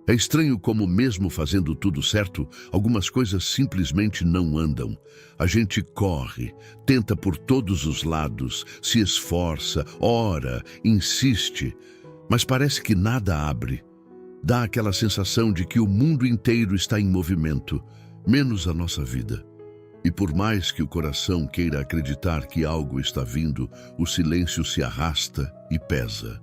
É estranho como, mesmo fazendo tudo certo, algumas coisas simplesmente não andam. A gente corre, tenta por todos os lados, se esforça, ora, insiste, mas parece que nada abre. Dá aquela sensação de que o mundo inteiro está em movimento, menos a nossa vida. E por mais que o coração queira acreditar que algo está vindo, o silêncio se arrasta e pesa.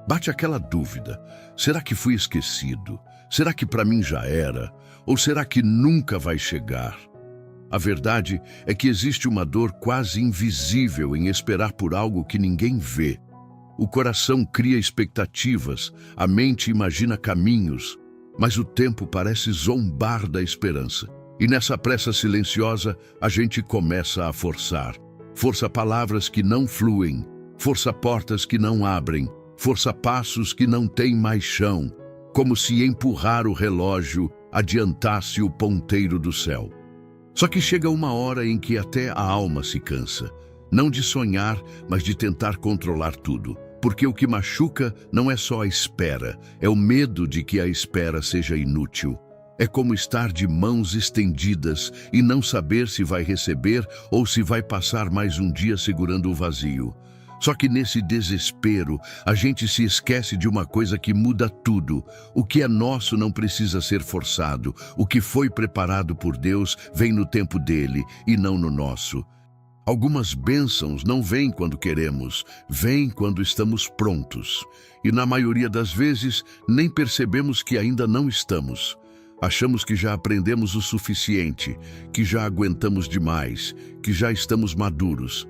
Bate aquela dúvida: será que fui esquecido? Será que para mim já era? Ou será que nunca vai chegar? A verdade é que existe uma dor quase invisível em esperar por algo que ninguém vê. O coração cria expectativas, a mente imagina caminhos, mas o tempo parece zombar da esperança. E nessa pressa silenciosa, a gente começa a forçar. Força palavras que não fluem, força portas que não abrem, força passos que não têm mais chão, como se empurrar o relógio adiantasse o ponteiro do céu. Só que chega uma hora em que até a alma se cansa, não de sonhar, mas de tentar controlar tudo. Porque o que machuca não é só a espera, é o medo de que a espera seja inútil. É como estar de mãos estendidas e não saber se vai receber ou se vai passar mais um dia segurando o vazio. Só que nesse desespero, a gente se esquece de uma coisa que muda tudo. O que é nosso não precisa ser forçado. O que foi preparado por Deus vem no tempo dele e não no nosso. Algumas bênçãos não vêm quando queremos, vêm quando estamos prontos. E na maioria das vezes, nem percebemos que ainda não estamos. Achamos que já aprendemos o suficiente, que já aguentamos demais, que já estamos maduros.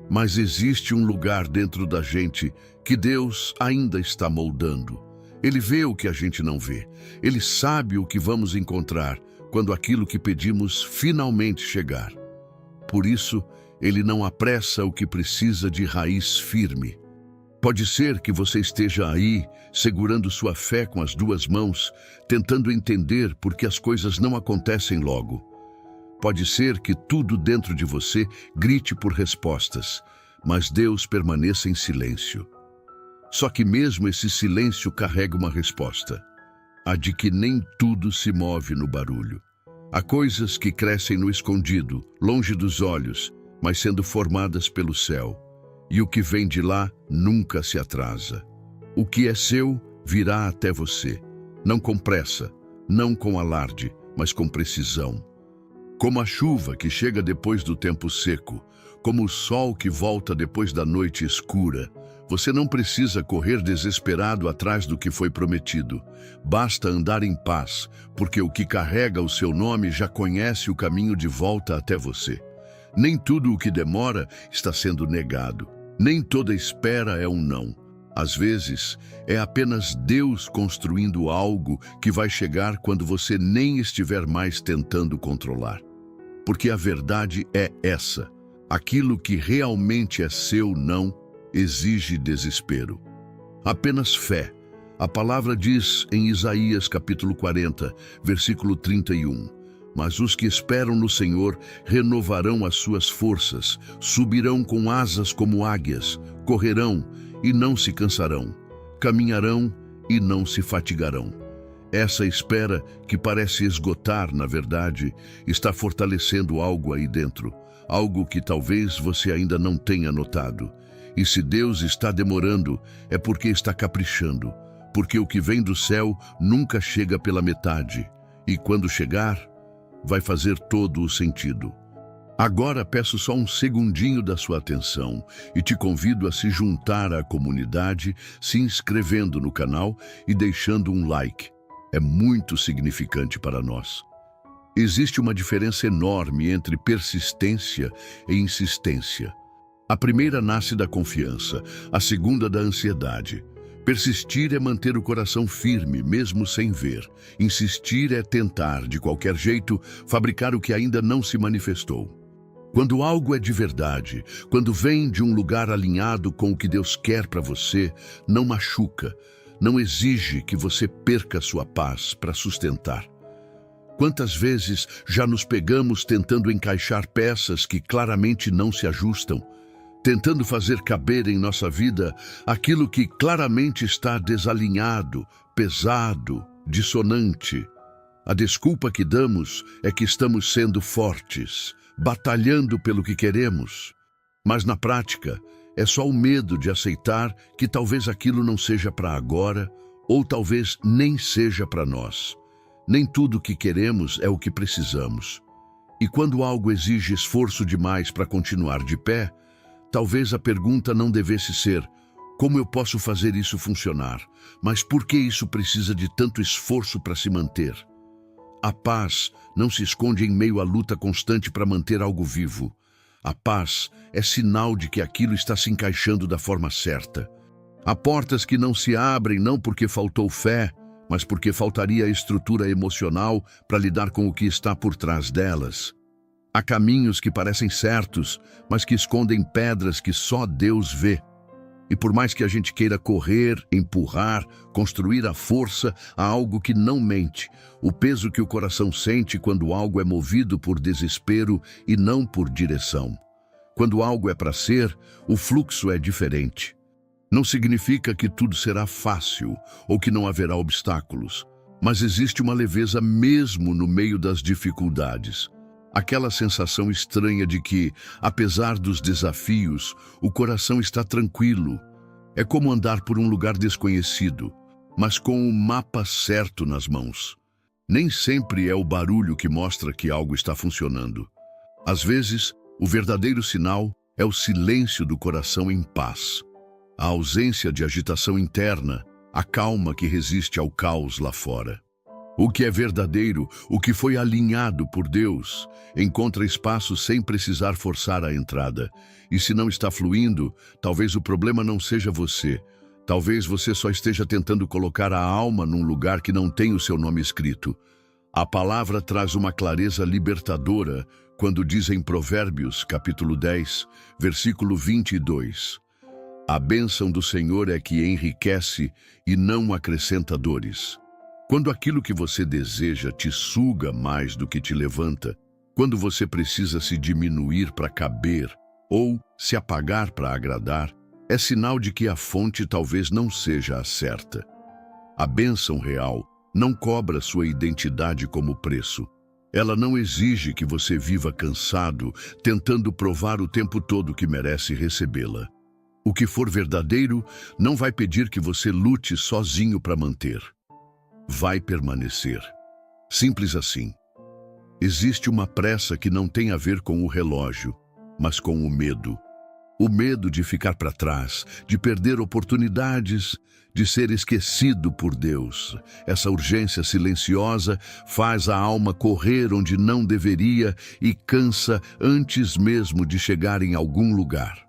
Mas existe um lugar dentro da gente que Deus ainda está moldando. Ele vê o que a gente não vê. Ele sabe o que vamos encontrar quando aquilo que pedimos finalmente chegar. Por isso, Ele não apressa o que precisa de raiz firme. Pode ser que você esteja aí, segurando sua fé com as duas mãos, tentando entender por que as coisas não acontecem logo. Pode ser que tudo dentro de você grite por respostas, mas Deus permaneça em silêncio. Só que mesmo esse silêncio carrega uma resposta, a de que nem tudo se move no barulho. Há coisas que crescem no escondido, longe dos olhos, mas sendo formadas pelo céu. E o que vem de lá nunca se atrasa. O que é seu virá até você, não com pressa, não com alarde, mas com precisão. Como a chuva que chega depois do tempo seco, como o sol que volta depois da noite escura, você não precisa correr desesperado atrás do que foi prometido. Basta andar em paz, porque o que carrega o seu nome já conhece o caminho de volta até você. Nem tudo o que demora está sendo negado. Nem toda espera é um não. Às vezes, é apenas Deus construindo algo que vai chegar quando você nem estiver mais tentando controlar. Porque a verdade é essa: aquilo que realmente é seu não exige desespero. Apenas fé. A palavra diz em Isaías capítulo 40, versículo 31, mas os que esperam no Senhor renovarão as suas forças, subirão com asas como águias, correrão e não se cansarão, caminharão e não se fatigarão. Essa espera, que parece esgotar, na verdade, está fortalecendo algo aí dentro, algo que talvez você ainda não tenha notado. E se Deus está demorando, é porque está caprichando, porque o que vem do céu nunca chega pela metade, e quando chegar, vai fazer todo o sentido. Agora peço só um segundinho da sua atenção e te convido a se juntar à comunidade, se inscrevendo no canal e deixando um like. É muito significante para nós. Existe uma diferença enorme entre persistência e insistência. A primeira nasce da confiança, a segunda da ansiedade. Persistir é manter o coração firme, mesmo sem ver. Insistir é tentar, de qualquer jeito, fabricar o que ainda não se manifestou. Quando algo é de verdade, quando vem de um lugar alinhado com o que Deus quer para você, não machuca, não exige que você perca sua paz para sustentar. Quantas vezes já nos pegamos tentando encaixar peças que claramente não se ajustam, tentando fazer caber em nossa vida aquilo que claramente está desalinhado, pesado dissonante. A desculpa que damos é que estamos sendo fortes, batalhando pelo que queremos. Mas na prática, é só o medo de aceitar que talvez aquilo não seja para agora, ou talvez nem seja para nós. Nem tudo o que queremos é o que precisamos. E quando algo exige esforço demais para continuar de pé, talvez a pergunta não devesse ser: como eu posso fazer isso funcionar? Mas por que isso precisa de tanto esforço para se manter? A paz não se esconde em meio à luta constante para manter algo vivo. A paz é sinal de que aquilo está se encaixando da forma certa. Há portas que não se abrem não porque faltou fé, mas porque faltaria a estrutura emocional para lidar com o que está por trás delas. Há caminhos que parecem certos, mas que escondem pedras que só Deus vê. E por mais que a gente queira correr, empurrar, construir à força, há algo que não mente. O peso que o coração sente quando algo é movido por desespero e não por direção. Quando algo é para ser, o fluxo é diferente. Não significa que tudo será fácil ou que não haverá obstáculos, mas existe uma leveza mesmo no meio das dificuldades. Aquela sensação estranha de que, apesar dos desafios, o coração está tranquilo. É como andar por um lugar desconhecido, mas com o mapa certo nas mãos. Nem sempre é o barulho que mostra que algo está funcionando. Às vezes, o verdadeiro sinal é o silêncio do coração em paz. A ausência de agitação interna, a calma que resiste ao caos lá fora. O que é verdadeiro, o que foi alinhado por Deus, encontra espaço sem precisar forçar a entrada. E se não está fluindo, talvez o problema não seja você. Talvez você só esteja tentando colocar a alma num lugar que não tem o seu nome escrito. A palavra traz uma clareza libertadora quando diz em Provérbios, capítulo 10, versículo 22. A bênção do Senhor é que enriquece e não acrescenta dores. Quando aquilo que você deseja te suga mais do que te levanta, quando você precisa se diminuir para caber ou se apagar para agradar, é sinal de que a fonte talvez não seja a certa. A bênção real não cobra sua identidade como preço. Ela não exige que você viva cansado, tentando provar o tempo todo que merece recebê-la. O que for verdadeiro não vai pedir que você lute sozinho para manter. Vai permanecer. Simples assim. Existe uma pressa que não tem a ver com o relógio, mas com o medo. O medo de ficar para trás, de perder oportunidades, de ser esquecido por Deus. Essa urgência silenciosa faz a alma correr onde não deveria e cansa antes mesmo de chegar em algum lugar.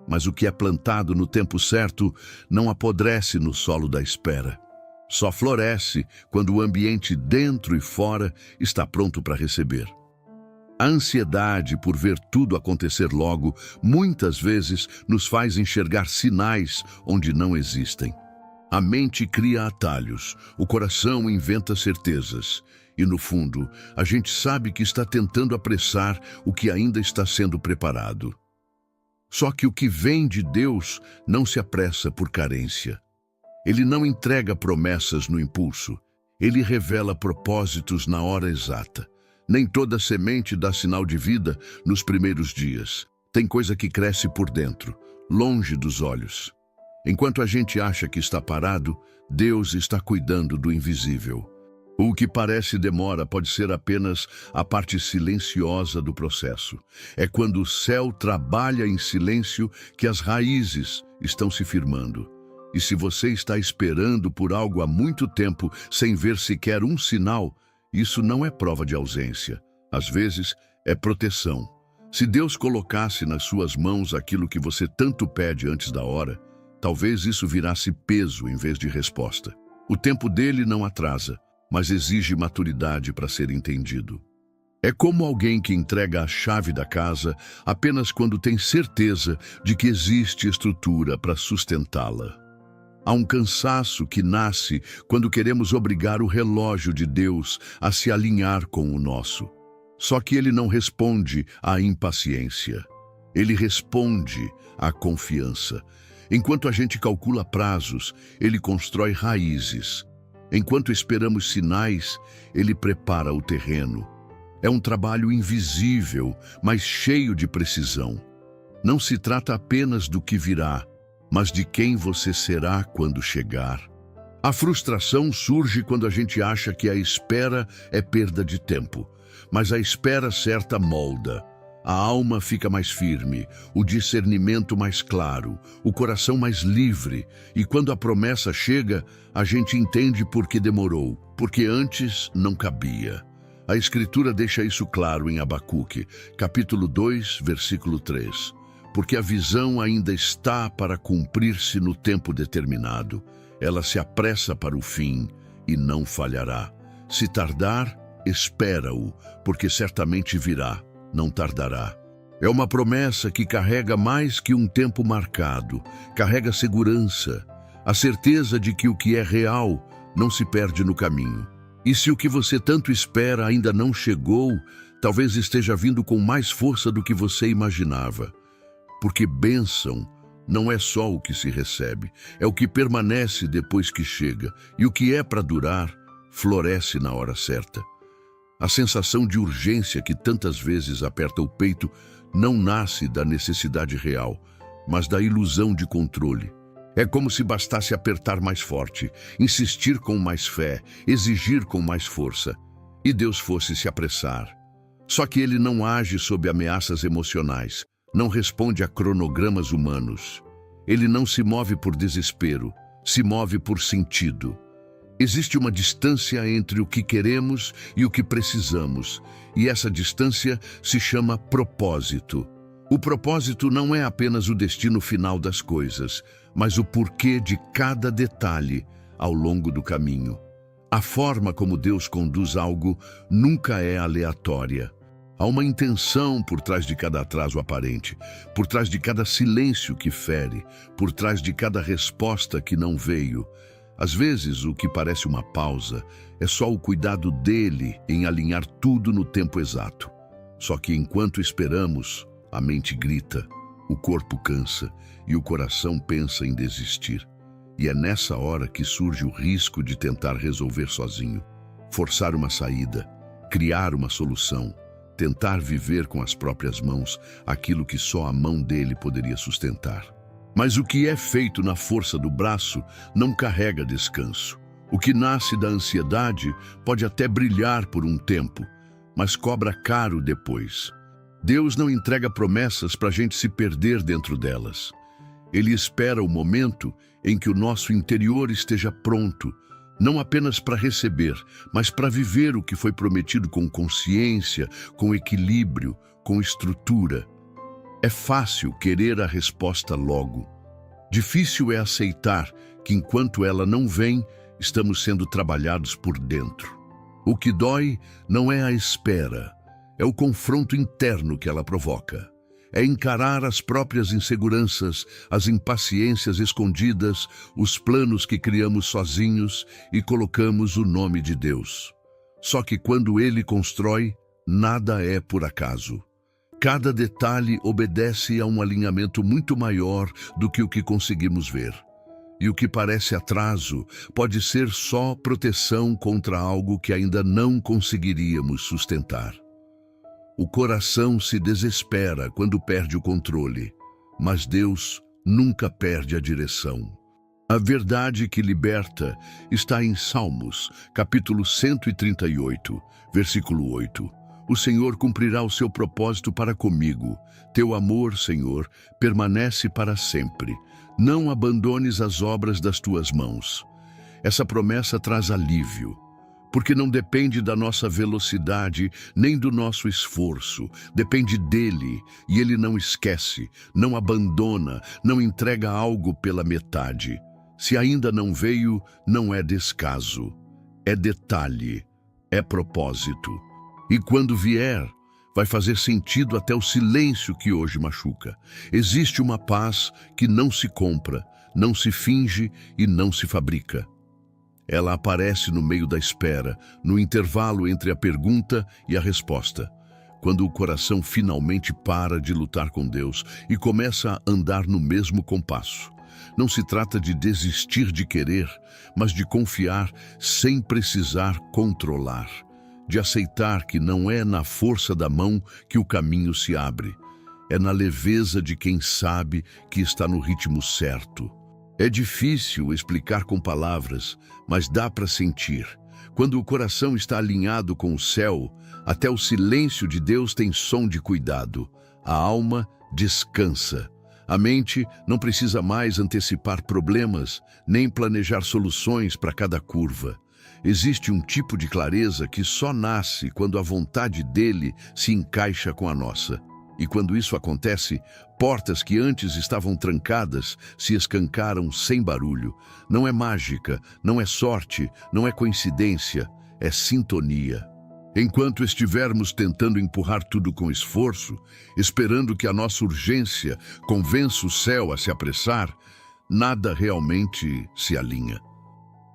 Mas o que é plantado no tempo certo não apodrece no solo da espera. Só floresce quando o ambiente dentro e fora está pronto para receber. A ansiedade por ver tudo acontecer logo, muitas vezes, nos faz enxergar sinais onde não existem. A mente cria atalhos, o coração inventa certezas. E, no fundo, a gente sabe que está tentando apressar o que ainda está sendo preparado. Só que o que vem de Deus não se apressa por carência. Ele não entrega promessas no impulso. Ele revela propósitos na hora exata. Nem toda semente dá sinal de vida nos primeiros dias. Tem coisa que cresce por dentro, longe dos olhos. Enquanto a gente acha que está parado, Deus está cuidando do invisível. O que parece demora pode ser apenas a parte silenciosa do processo. É quando o céu trabalha em silêncio que as raízes estão se firmando. E se você está esperando por algo há muito tempo sem ver sequer um sinal, isso não é prova de ausência. Às vezes, é proteção. Se Deus colocasse nas suas mãos aquilo que você tanto pede antes da hora, talvez isso virasse peso em vez de resposta. O tempo dele não atrasa, mas exige maturidade para ser entendido. É como alguém que entrega a chave da casa apenas quando tem certeza de que existe estrutura para sustentá-la. Há um cansaço que nasce quando queremos obrigar o relógio de Deus a se alinhar com o nosso. Só que ele não responde à impaciência. Ele responde à confiança. Enquanto a gente calcula prazos, ele constrói raízes. Enquanto esperamos sinais, Ele prepara o terreno. É um trabalho invisível, mas cheio de precisão. Não se trata apenas do que virá, mas de quem você será quando chegar. A frustração surge quando a gente acha que a espera é perda de tempo, mas a espera certa molda. A alma fica mais firme, o discernimento mais claro, o coração mais livre, e quando a promessa chega, a gente entende por que demorou, porque antes não cabia. A Escritura deixa isso claro em Abacuque, capítulo 2, versículo 3. Porque a visão ainda está para cumprir-se no tempo determinado. Ela se apressa para o fim e não falhará. Se tardar, espera-o, porque certamente virá, não tardará. É uma promessa que carrega mais que um tempo marcado, carrega segurança, a certeza de que o que é real não se perde no caminho. E se o que você tanto espera ainda não chegou, talvez esteja vindo com mais força do que você imaginava. Porque bênção não é só o que se recebe, é o que permanece depois que chega, e o que é para durar, floresce na hora certa. A sensação de urgência que tantas vezes aperta o peito não nasce da necessidade real, mas da ilusão de controle. É como se bastasse apertar mais forte, insistir com mais fé, exigir com mais força, e Deus fosse se apressar. Só que Ele não age sob ameaças emocionais, não responde a cronogramas humanos. Ele não se move por desespero, se move por sentido. Existe uma distância entre o que queremos e o que precisamos, e essa distância se chama propósito. O propósito não é apenas o destino final das coisas, mas o porquê de cada detalhe ao longo do caminho. A forma como Deus conduz algo nunca é aleatória. Há uma intenção por trás de cada atraso aparente, por trás de cada silêncio que fere, por trás de cada resposta que não veio. Às vezes, o que parece uma pausa é só o cuidado dele em alinhar tudo no tempo exato. Só que enquanto esperamos, a mente grita, o corpo cansa e o coração pensa em desistir. E é nessa hora que surge o risco de tentar resolver sozinho, forçar uma saída, criar uma solução, tentar viver com as próprias mãos aquilo que só a mão dele poderia sustentar. Mas o que é feito na força do braço não carrega descanso. O que nasce da ansiedade pode até brilhar por um tempo, mas cobra caro depois. Deus não entrega promessas para a gente se perder dentro delas. Ele espera o momento em que o nosso interior esteja pronto, não apenas para receber, mas para viver o que foi prometido com consciência, com equilíbrio, com estrutura. É fácil querer a resposta logo. Difícil é aceitar que enquanto ela não vem, estamos sendo trabalhados por dentro. O que dói não é a espera, é o confronto interno que ela provoca. É encarar as próprias inseguranças, as impaciências escondidas, os planos que criamos sozinhos e colocamos o nome de Deus. Só que quando Ele constrói, nada é por acaso. Cada detalhe obedece a um alinhamento muito maior do que o que conseguimos ver. E o que parece atraso pode ser só proteção contra algo que ainda não conseguiríamos sustentar. O coração se desespera quando perde o controle, mas Deus nunca perde a direção. A verdade que liberta está em Salmos, capítulo 138, versículo 8. O Senhor cumprirá o seu propósito para comigo. Teu amor, Senhor, permanece para sempre. Não abandones as obras das tuas mãos. Essa promessa traz alívio, porque não depende da nossa velocidade nem do nosso esforço. Depende dele, e ele não esquece, não abandona, não entrega algo pela metade. Se ainda não veio, não é descaso, é detalhe, é propósito. E quando vier, vai fazer sentido até o silêncio que hoje machuca. Existe uma paz que não se compra, não se finge e não se fabrica. Ela aparece no meio da espera, no intervalo entre a pergunta e a resposta. Quando o coração finalmente para de lutar com Deus e começa a andar no mesmo compasso. não se trata de desistir de querer, mas de confiar sem precisar controlar, de aceitar que não é na força da mão que o caminho se abre, é na leveza de quem sabe que está no ritmo certo. É difícil explicar com palavras, mas dá para sentir. Quando o coração está alinhado com o céu, até o silêncio de Deus tem som de cuidado. A alma descansa. A mente não precisa mais antecipar problemas, nem planejar soluções para cada curva. Existe um tipo de clareza que só nasce quando a vontade dele se encaixa com a nossa. E quando isso acontece, portas que antes estavam trancadas se escancaram sem barulho. Não é mágica, não é sorte, não é coincidência, é sintonia. Enquanto estivermos tentando empurrar tudo com esforço, esperando que a nossa urgência convença o céu a se apressar, nada realmente se alinha.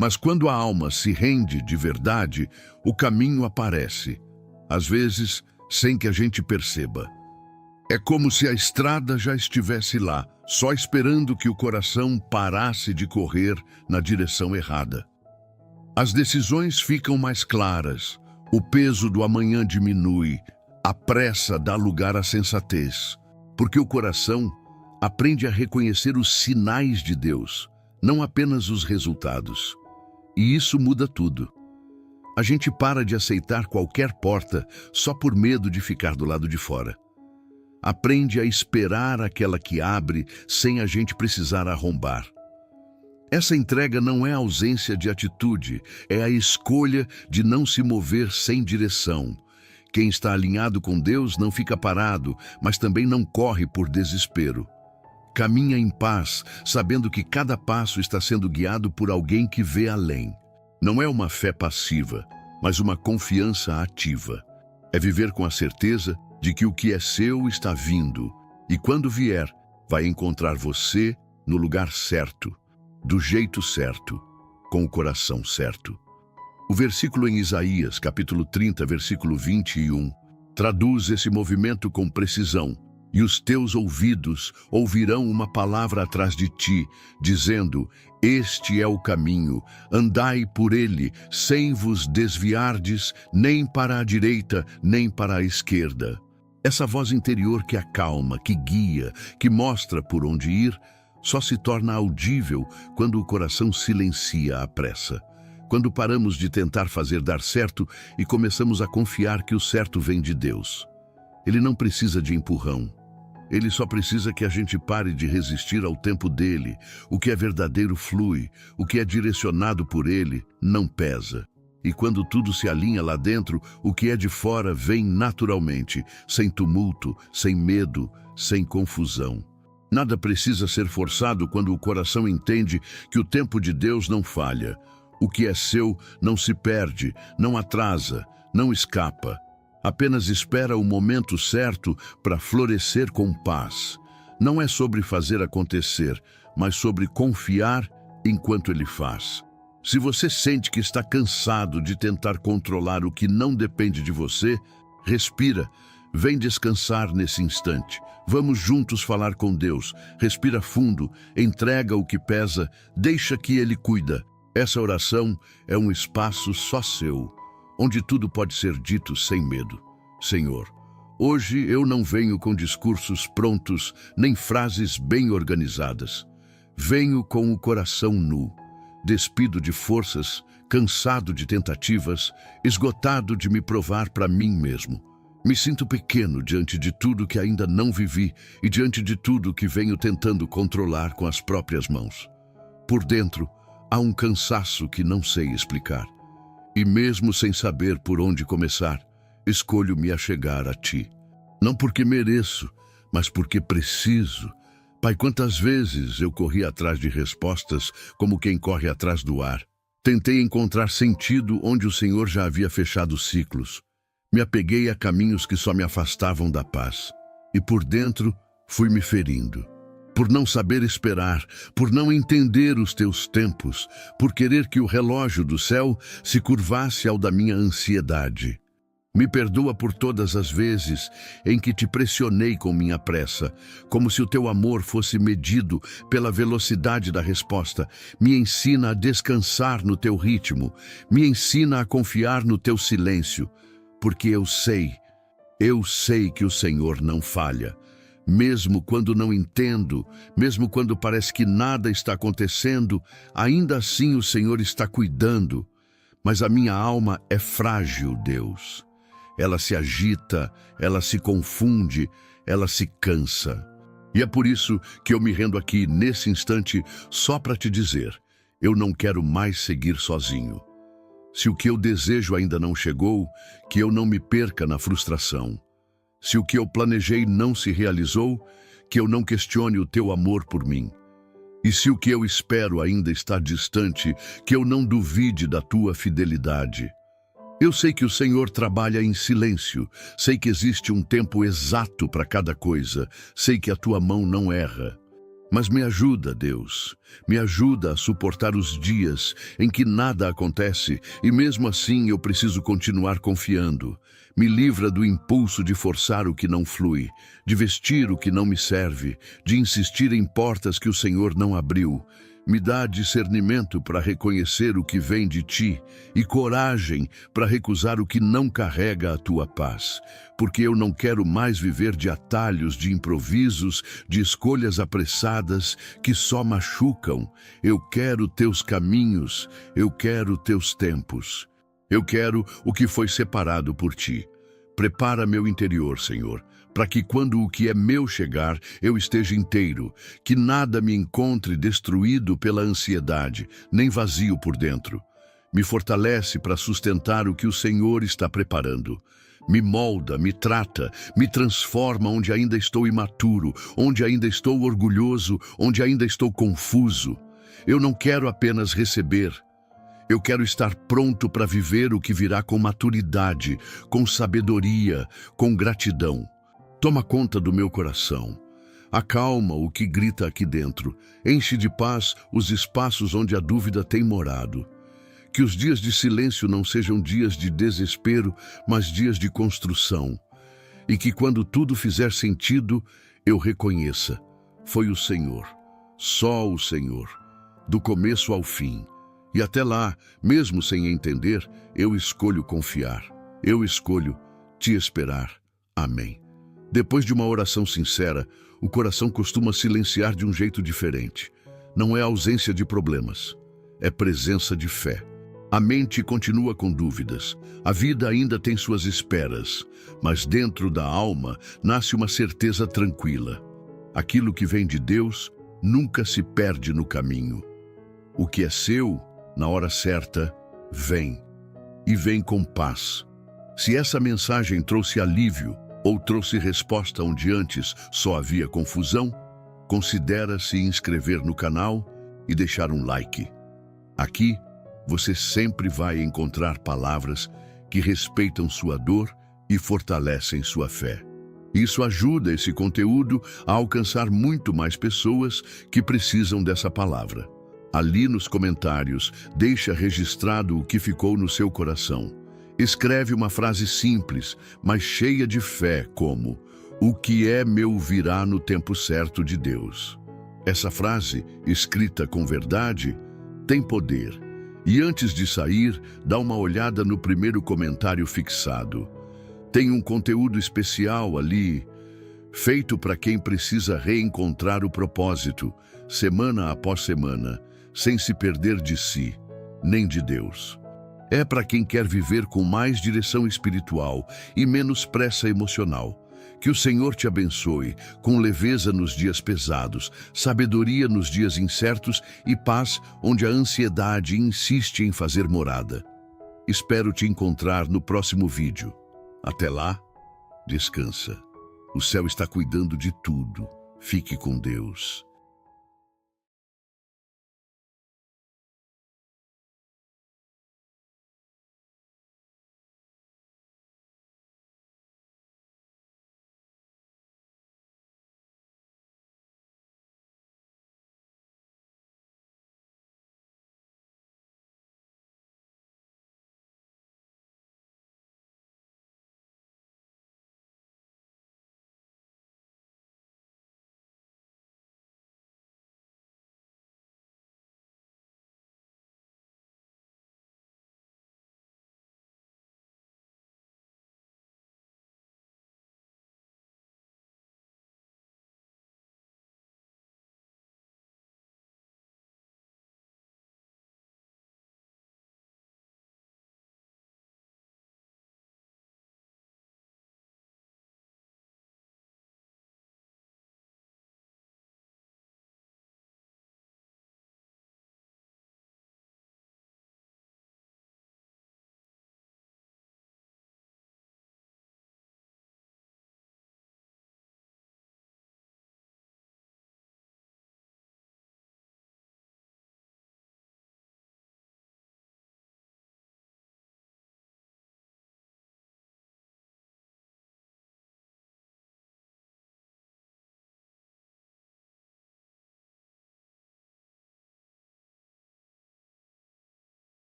Mas quando a alma se rende de verdade, o caminho aparece, às vezes sem que a gente perceba. É como se a estrada já estivesse lá, só esperando que o coração parasse de correr na direção errada. As decisões ficam mais claras, o peso do amanhã diminui, a pressa dá lugar à sensatez, porque o coração aprende a reconhecer os sinais de Deus, não apenas os resultados. E isso muda tudo. A gente para de aceitar qualquer porta só por medo de ficar do lado de fora. Aprende a esperar aquela que abre sem a gente precisar arrombar. Essa entrega não é ausência de atitude, é a escolha de não se mover sem direção. Quem está alinhado com Deus não fica parado, mas também não corre por desespero. Caminha em paz, sabendo que cada passo está sendo guiado por alguém que vê além. Não é uma fé passiva, mas uma confiança ativa. É viver com a certeza de que o que é seu está vindo, e quando vier, vai encontrar você no lugar certo, do jeito certo, com o coração certo. O versículo em Isaías, capítulo 30, versículo 21, traduz esse movimento com precisão. E os teus ouvidos ouvirão uma palavra atrás de ti, dizendo: este é o caminho, andai por ele, sem vos desviardes, nem para a direita, nem para a esquerda. Essa voz interior que acalma, que guia, que mostra por onde ir, só se torna audível quando o coração silencia a pressa. Quando paramos de tentar fazer dar certo e começamos a confiar que o certo vem de Deus. Ele não precisa de empurrão. Ele só precisa que a gente pare de resistir ao tempo dele. O que é verdadeiro flui, o que é direcionado por ele não pesa. E quando tudo se alinha lá dentro, o que é de fora vem naturalmente, sem tumulto, sem medo, sem confusão. Nada precisa ser forçado quando o coração entende que o tempo de Deus não falha. O que é seu não se perde, não atrasa, não escapa. Apenas espera o momento certo para florescer com paz. Não é sobre fazer acontecer, mas sobre confiar enquanto ele faz. Se você sente que está cansado de tentar controlar o que não depende de você, respira, vem descansar nesse instante. Vamos juntos falar com Deus. Respira fundo, entrega o que pesa, deixa que Ele cuida. Essa oração é um espaço só seu, onde tudo pode ser dito sem medo. Senhor, hoje eu não venho com discursos prontos, nem frases bem organizadas. Venho com o coração nu. Despido de forças, cansado de tentativas, esgotado de me provar para mim mesmo. Me sinto pequeno diante de tudo que ainda não vivi e diante de tudo que venho tentando controlar com as próprias mãos. Por dentro, há um cansaço que não sei explicar. E mesmo sem saber por onde começar, escolho me achegar a Ti. Não porque mereço, mas porque preciso. Pai, quantas vezes eu corri atrás de respostas como quem corre atrás do ar. Tentei encontrar sentido onde o Senhor já havia fechado ciclos. Me apeguei a caminhos que só me afastavam da paz. E por dentro fui me ferindo. Por não saber esperar, por não entender os teus tempos, por querer que o relógio do céu se curvasse ao da minha ansiedade. Me perdoa por todas as vezes em que te pressionei com minha pressa, como se o teu amor fosse medido pela velocidade da resposta. Me ensina a descansar no teu ritmo, me ensina a confiar no teu silêncio, porque eu sei que o Senhor não falha. Mesmo quando não entendo, mesmo quando parece que nada está acontecendo, ainda assim o Senhor está cuidando. Mas a minha alma é frágil, Deus. Ela se agita, ela se confunde, ela se cansa. E é por isso que eu me rendo aqui, nesse instante, só para te dizer, eu não quero mais seguir sozinho. Se o que eu desejo ainda não chegou, que eu não me perca na frustração. Se o que eu planejei não se realizou, que eu não questione o teu amor por mim. E se o que eu espero ainda está distante, que eu não duvide da tua fidelidade. Eu sei que o Senhor trabalha em silêncio, sei que existe um tempo exato para cada coisa, sei que a tua mão não erra. Mas me ajuda, Deus, me ajuda a suportar os dias em que nada acontece e mesmo assim eu preciso continuar confiando. Me livra do impulso de forçar o que não flui, de vestir o que não me serve, de insistir em portas que o Senhor não abriu. Me dá discernimento para reconhecer o que vem de ti e coragem para recusar o que não carrega a tua paz, porque eu não quero mais viver de atalhos, de improvisos, de escolhas apressadas que só machucam. Eu quero teus caminhos, eu quero teus tempos. Eu quero o que foi separado por ti. Prepara meu interior, Senhor, para que quando o que é meu chegar, eu esteja inteiro, que nada me encontre destruído pela ansiedade, nem vazio por dentro. Me fortalece para sustentar o que o Senhor está preparando. Me molda, me trata, me transforma onde ainda estou imaturo, onde ainda estou orgulhoso, onde ainda estou confuso. Eu não quero apenas receber. Eu quero estar pronto para viver o que virá com maturidade, com sabedoria, com gratidão. Toma conta do meu coração. Acalma o que grita aqui dentro. Enche de paz os espaços onde a dúvida tem morado. Que os dias de silêncio não sejam dias de desespero, mas dias de construção. E que quando tudo fizer sentido, eu reconheça. Foi o Senhor, só o Senhor, do começo ao fim. E até lá, mesmo sem entender, eu escolho confiar. Eu escolho te esperar. Amém. Depois de uma oração sincera, o coração costuma silenciar de um jeito diferente. Não é ausência de problemas, é presença de fé. A mente continua com dúvidas, a vida ainda tem suas esperas, mas dentro da alma nasce uma certeza tranquila. Aquilo que vem de Deus nunca se perde no caminho. O que é seu, na hora certa, vem. E vem com paz. Se essa mensagem trouxe alívio ou trouxe resposta onde antes só havia confusão, considera se inscrever no canal e deixar um like. Aqui, você sempre vai encontrar palavras que respeitam sua dor e fortalecem sua fé. Isso ajuda esse conteúdo a alcançar muito mais pessoas que precisam dessa palavra. Ali nos comentários, deixa registrado o que ficou no seu coração. Escreve uma frase simples, mas cheia de fé, como: "O que é meu virá no tempo certo de Deus". Essa frase, escrita com verdade, tem poder. E antes de sair, dá uma olhada no primeiro comentário fixado. Tem um conteúdo especial ali, feito para quem precisa reencontrar o propósito, semana após semana, sem se perder de si, nem de Deus. É para quem quer viver com mais direção espiritual e menos pressa emocional. Que o Senhor te abençoe, com leveza nos dias pesados, sabedoria nos dias incertos e paz onde a ansiedade insiste em fazer morada. Espero te encontrar no próximo vídeo. Até lá, descansa. O céu está cuidando de tudo. Fique com Deus.